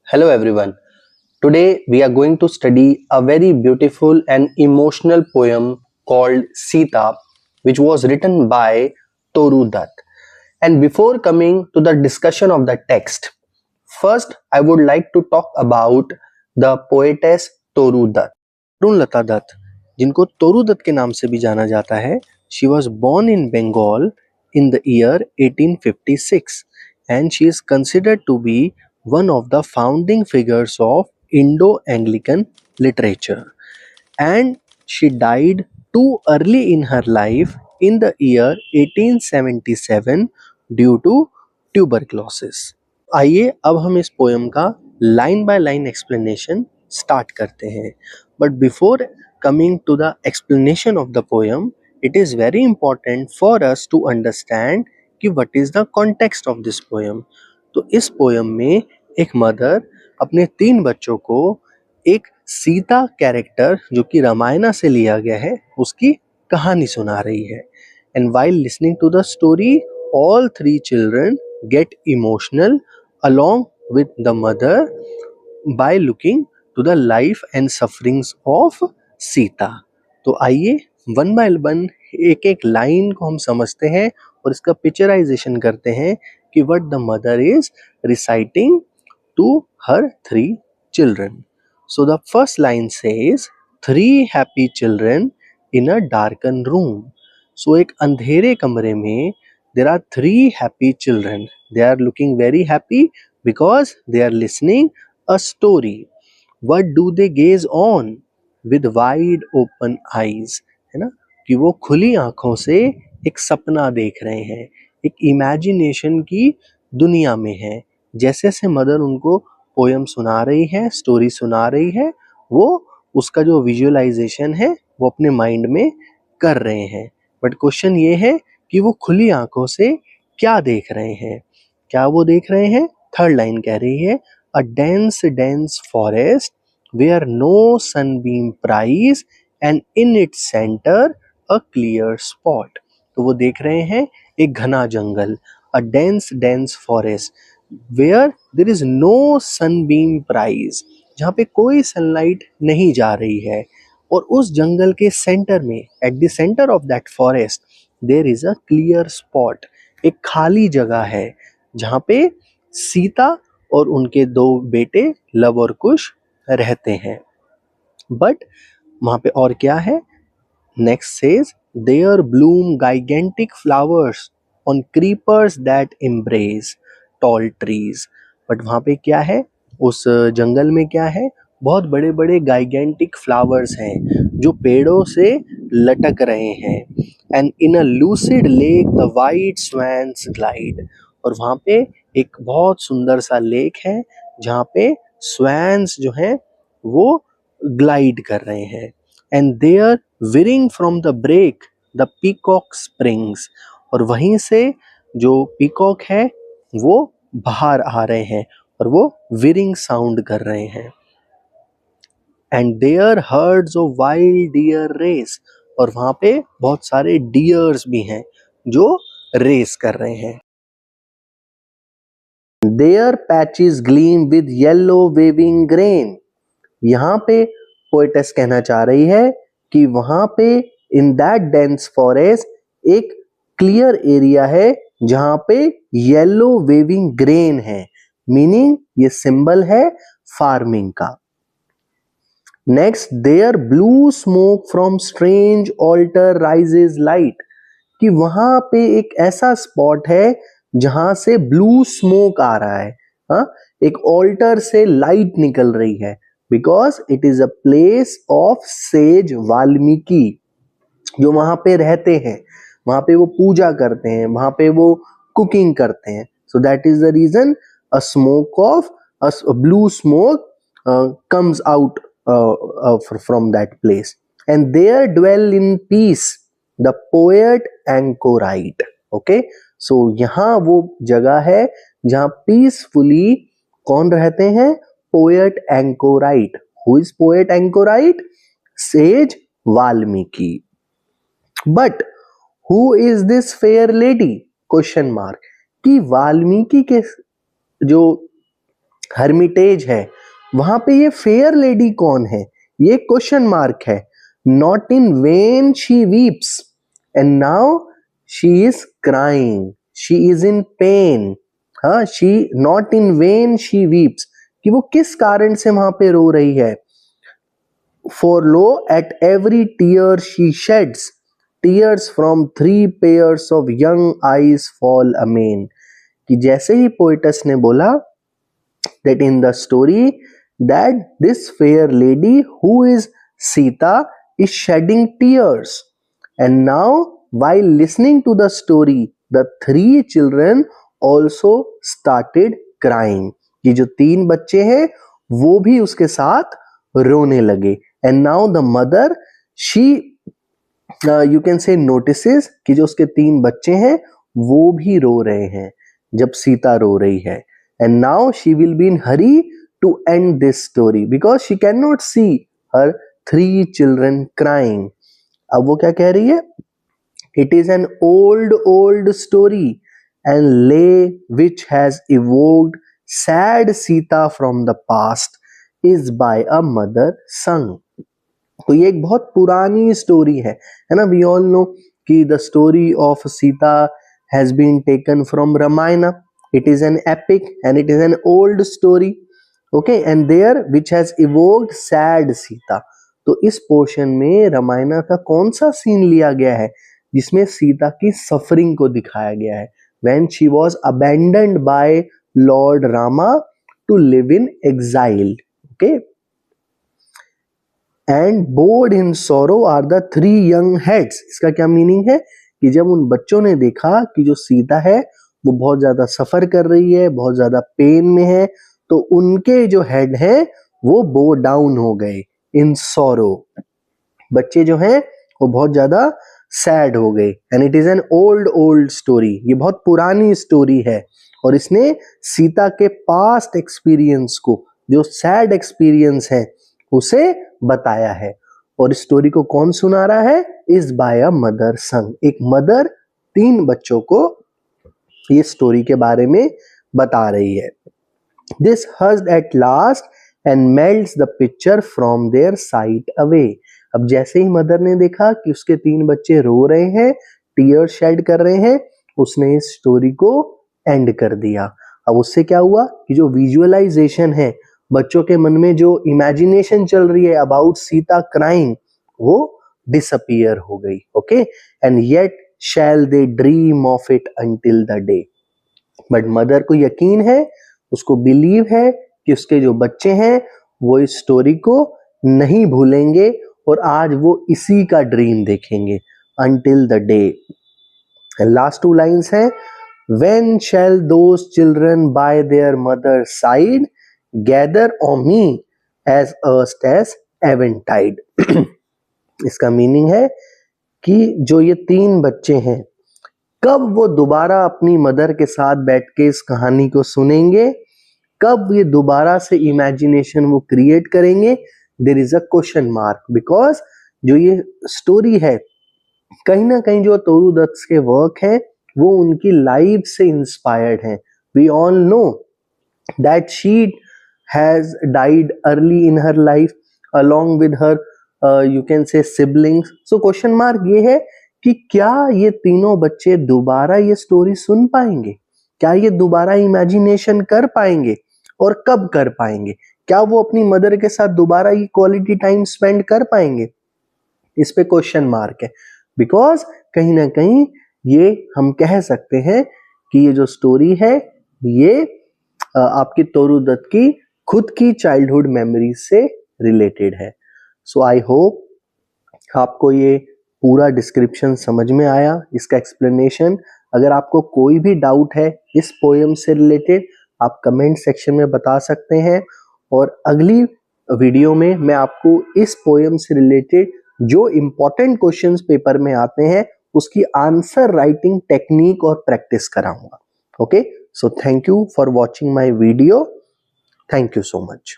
Hello everyone. Today we are going to study a very beautiful and emotional poem called Sita, which was written by Toru Dutt. And before coming to the discussion of the text, first I would like to talk about the poetess Toru Dutt. Lata Dutt, जिनको तोरू दत्त के नाम से भी जाना जाता है, she was born in Bengal in the year 1856 and she is considered to be one of the founding figures of Indo-Anglican literature. And she died too early in her life in the year 1877 due to tuberculosis. आइए अब हम इस poem का line by line explanation start करते हैं. But before coming to the explanation of the poem, it is very important for us to understand कि what is the context of this poem. तो इस पोएम में एक mother अपने 3 बच्चों को एक सीता कैरेक्टर जो कि रामायणा से लिया गया है उसकी कहानी सुना रही है. And while listening to the story, all 3 children get emotional along with the mother by looking to the life and sufferings of Sita. तो आइए वन बाय वन एक एक लाइन को हम समझते हैं और इसका पिक्चराइजेशन करते हैं कि what the mother is reciting to her 3 children. So the first line says 3 happy children in a darken room. So एक अंधेरे कमरे में there are 3 happy children. They are looking very happy because they are listening a story. What do they gaze on? With wide open eyes. है ना, कि वो खुली आंखों से एक सपना देख रहे हैं, एक इमेजिनेशन की दुनिया में है. जैसे जैसे मदर उनको पोयम सुना रही है, स्टोरी सुना रही है, वो उसका जो विजुअलाइजेशन है वो अपने माइंड में कर रहे हैं. बट क्वेश्चन ये है कि वो खुली आंखों से क्या देख रहे हैं. क्या वो देख रहे हैं? थर्ड लाइन कह रही है a dense dense forest where no sunbeam pries and in its centre a clear spot. तो वो देख रहे हैं एक घना जंगल, a dense dense forest where there is no sunbeam pries, जहाँ पे कोई सनलाइट नहीं जा रही है. और उस जंगल के सेंटर में, at the centre of that forest, there is a clear spot, एक खाली जगह है जहाँ पे सीता और उनके 2 बेटे लव और कुश रहते हैं. बट वहाँ पे और क्या है? Next says there bloom gigantic flowers on creepers that embrace tall trees. But वहाँ पे क्या है? उस जंगल में क्या है? बहुत बड़े बड़े गाइगेंटिक फ्लावर्स हैं जो पेड़ों से लटक रहे हैं. And in a lucid lake the white swans glide. और वहाँ पे एक बहुत सुंदर सा लेक है जहाँ पे स्वैन्स जो हैं वो ग्लाइड कर रहे हैं. And there whirring from the brake the peacock springs. और वहीं से जो पीकॉक है वो बाहर आ रहे हैं और वो विरिंग साउंड कर रहे हैं. And there herds of wild deer race. और वहाँ पे बहुत सारे डियर्स भी हैं जो रेस कर रहे हैं. There patches gleam with yellow waving grain. यहाँ पे पोएटेस कहना चाह रही है कि वहाँ पे इन दैट डेंस फॉरेस्ट एक क्लियर एरिया है जहाँ पे येलो वेविंग ग्रेन है, मीनिंग ये सिंबल है फार्मिंग का. Next there blue smoke from strange altar rises light. कि वहां पे एक ऐसा स्पॉट है जहां से ब्लू स्मोक आ रहा है. हाँ, एक ऑल्टर से लाइट निकल रही है because it is a place of says Valmiki जो वहां पे रहते हैं, वहां पे वो पूजा करते हैं, वहां पे वो कुकिंग करते हैं. So that is the reason a smoke of a blue smoke comes out from that place. And there dwell in peace the poet anchorite. Okay, so यहाँ वो जगह है जहाँ पीसफुली कौन रहते हैं? Poet anchorite. Who is poet anchorite? Says Valmiki. But who is this fair lady? Question mark. कि वाल्मीकि के जो हर्मिटेज है, वहां पे ये फेयर लेडी कौन है, ये क्वेश्चन मार्क है। Not in vain she weeps and now she is crying, she is in pain. हाँ, she not in vain she weeps, कि वो किस कारण से वहां पे रो रही है। For lo, at every tear she sheds, tears from 3 pairs of young eyes fall amain। कि जैसे ही पोइटस ने बोला that in the story that this fair lady who is Sita is shedding tears, and now while listening to the story the 3 children also started crying। ये जो 3 बच्चे हैं वो भी उसके साथ रोने लगे। And now the mother she you can say notices कि जो उसके 3 बच्चे हैं वो भी रो रहे हैं जब सीता रो रही है। And now she will be in hurry to end this story because she cannot see her 3 children crying। अब वो क्या कह रही है? It is an old story and lay which has evoked sad Sita from the past is by a mother sung। तो ये एक बहुत पुरानी स्टोरी है ना। वी ऑल नो कि the story of Sita has been taken from Ramayana. It is an epic and it is an old story, okay, and there which has evoked sad Sita. तो इस पोर्शन में रामायण का कौन सा सीन लिया गया है जिसमें सीता की सफरिंग को दिखाया गया है? When she was abandoned by lord Rama to live in exile, okay. And born in sorrow are the 3 young heads. इसका क्या मीनिंग है कि जब उन बच्चों ने देखा कि जो सीता है वो बहुत ज्यादा सफर कर रही है, बहुत ज्यादा पेन में है, तो उनके जो हेड है वो बो डाउन हो गए इन सोरो। बच्चे जो हैं वो बहुत ज्यादा सैड हो गए। And it is an old story, ये बहुत पुरानी स्टोरी है और इसने सीता के पास्ट एक्सपीरियंस को, जो सैड एक्सपीरियंस है, उसे बताया है। और इस स्टोरी को कौन सुना रहा है? इज बाय अ मदर संग। एक मदर 3 बच्चों को ये स्टोरी के बारे में बता रही है। This hushed at last and melts the picture from their sight away. अब जैसे ही मदर ने देखा कि उसके 3 बच्चे रो रहे हैं, टीयर शेड कर रहे हैं, उसने इस स्टोरी को एंड कर दिया। अब उससे क्या हुआ कि जो विजुअलाइजेशन है, बच्चों के मन में जो इमेजिनेशन चल रही है अबाउट सीता क्राइंग, वो डिसअपियर हो गई, okay. And yet shall they dream of it until the day. But mother को यकीन है, उसको बिलीव है कि उसके जो बच्चे हैं वो इस स्टोरी को नहीं भूलेंगे और आज वो इसी का ड्रीम देखेंगे until the day. Last 2 lines हैं, when shall those children by their mother side gather on me as erst as eventide. इसका मीनिंग है कि जो ये 3 बच्चे हैं, कब वो दोबारा अपनी मदर के साथ बैठ के इस कहानी को सुनेंगे, कब ये दोबारा से इमेजिनेशन वो क्रिएट करेंगे, there is a question mark. Because जो ये स्टोरी है, कहीं ना कहीं जो तोरू दत्त के वर्क है वो उनकी लाइफ से इंस्पायर्ड है। We all know that she has died early in her life along with her you can say siblings। so question mark ये है कि क्या ये तीनों बच्चे दोबारा ये स्टोरी सुन पाएंगे, क्या ये दोबारा इमेजिनेशन कर पाएंगे और कब कर पाएंगे, क्या वो अपनी मदर के साथ दोबारा ये क्वालिटी टाइम स्पेंड कर पाएंगे, इस पे क्वेश्चन मार्क है। बिकॉज कहीं ना कहीं ये हम कह सकते हैं कि ये जो स्टोरी है ये आपकी तोरू दत्त की खुद की चाइल्डहुड मेमोरी से रिलेटेड है। सो आई होप आपको ये पूरा डिस्क्रिप्शन समझ में आया, इसका एक्सप्लेनेशन। अगर आपको कोई भी डाउट है इस पोएम से रिलेटेड, आप कमेंट सेक्शन में बता सकते हैं और अगली वीडियो में मैं आपको इस पोएम से रिलेटेड जो इम्पोर्टेंट क्वेश्चंस पेपर में आते हैं उसकी आंसर राइटिंग टेक्निक और प्रैक्टिस कराऊंगा। Okay, so thank you for watching my video. Thank you so much.